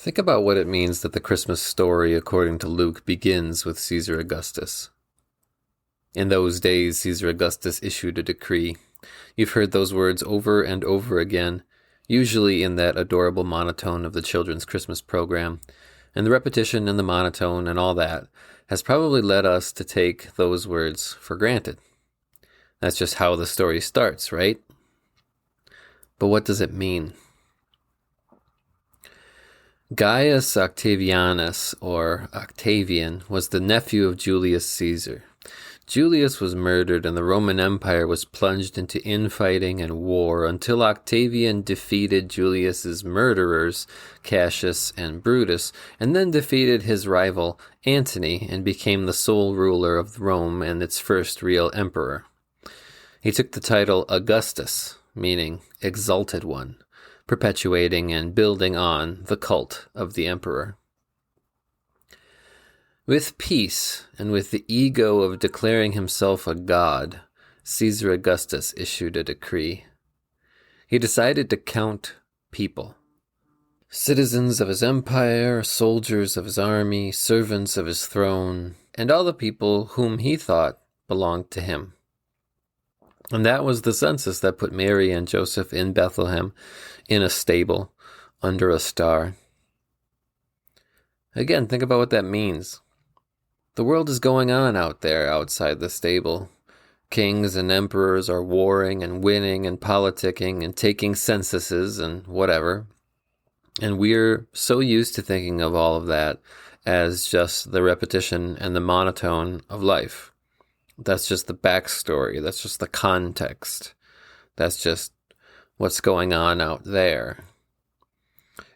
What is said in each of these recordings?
Think about what it means that the Christmas story, according to Luke, begins with Caesar Augustus. In those days, Caesar Augustus issued a decree. You've heard those words over and over again, usually in that adorable monotone of the children's Christmas program. And the repetition and the monotone and all that has probably led us to take those words for granted. That's just how the story starts, right? But what does it mean? Gaius Octavianus, or Octavian, was the nephew of Julius Caesar. Julius was murdered and the Roman Empire was plunged into infighting and war until Octavian defeated Julius's murderers, Cassius and Brutus, and then defeated his rival, Antony, and became the sole ruler of Rome and its first real emperor. He took the title Augustus, meaning exalted one, perpetuating and building on the cult of the emperor. With peace and with the ego of declaring himself a god, Caesar Augustus issued a decree. He decided to count people. Citizens of his empire, soldiers of his army, servants of his throne, and all the people whom he thought belonged to him. And that was the census that put Mary and Joseph in Bethlehem, in a stable, under a star. Again, think about what that means. The world is going on out there, outside the stable. Kings and emperors are warring and winning and politicking and taking censuses and whatever. And we're so used to thinking of all of that as just the repetition and the monotone of life. That's just the backstory. That's just the context. That's just what's going on out there.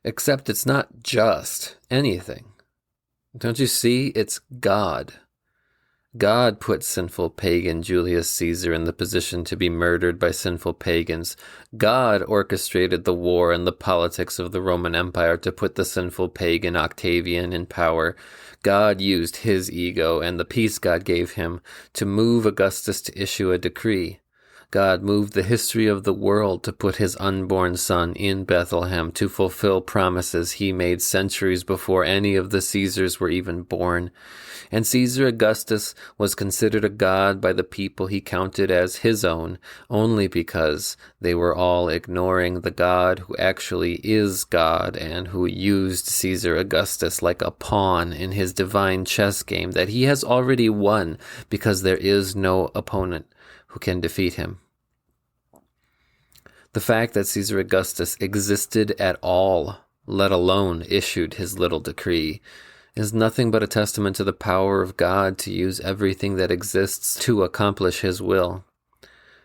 Except it's not just anything. Don't you see? It's God. God put sinful pagan Julius Caesar in the position to be murdered by sinful pagans. God orchestrated the war and the politics of the Roman Empire to put the sinful pagan Octavian in power. God used his ego and the peace God gave him to move Augustus to issue a decree. God moved the history of the world to put his unborn son in Bethlehem to fulfill promises he made centuries before any of the Caesars were even born. And Caesar Augustus was considered a god by the people he counted as his own, only because they were all ignoring the God who actually is God and who used Caesar Augustus like a pawn in his divine chess game that he has already won because there is no opponent who can defeat him. The fact that Caesar Augustus existed at all, let alone issued his little decree, is nothing but a testament to the power of God to use everything that exists to accomplish his will.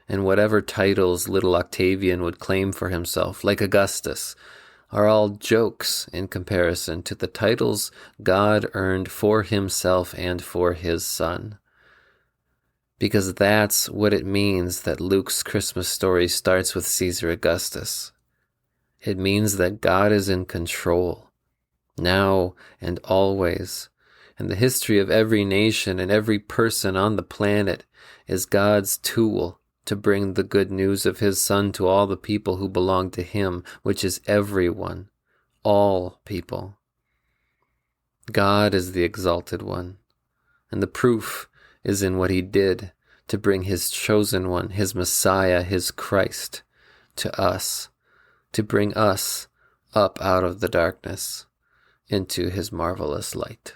And whatever titles little Octavian would claim for himself, like Augustus, are all jokes in comparison to the titles God earned for himself and for his son. Because that's what it means that Luke's Christmas story starts with Caesar Augustus. It means that God is in control, now and always, and the history of every nation and every person on the planet is God's tool to bring the good news of his Son to all the people who belong to him, which is everyone, all people. God is the exalted one, and the proof is in what he did to bring his chosen one, his Messiah, his Christ, to us, to bring us up out of the darkness into his marvelous light.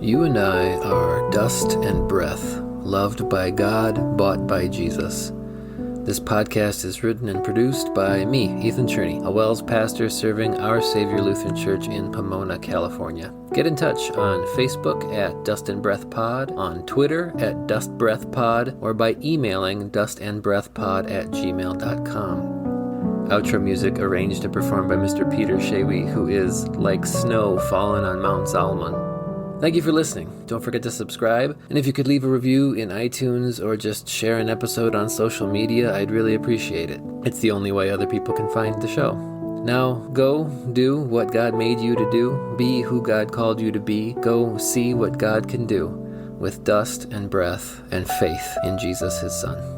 You and I are dust and breath, loved by God, bought by Jesus. This podcast is written and produced by me, Ethan Cherney, a WELS pastor serving Our Savior Lutheran Church in Pomona, California. Get in touch on Facebook at Dust and Breath Pod, on Twitter at Dust Breath Pod, or by emailing dustandbreathpod@gmail.com. Outro music arranged and performed by Mr. Peter Shawi, who is like snow fallen on Mount Zalman. Thank you for listening. Don't forget to subscribe, and if you could leave a review in iTunes or just share an episode on social media, I'd really appreciate it. It's the only way other people can find the show. Now go do what God made you to do. Be who God called you to be. Go see what God can do with dust and breath and faith in Jesus, his Son.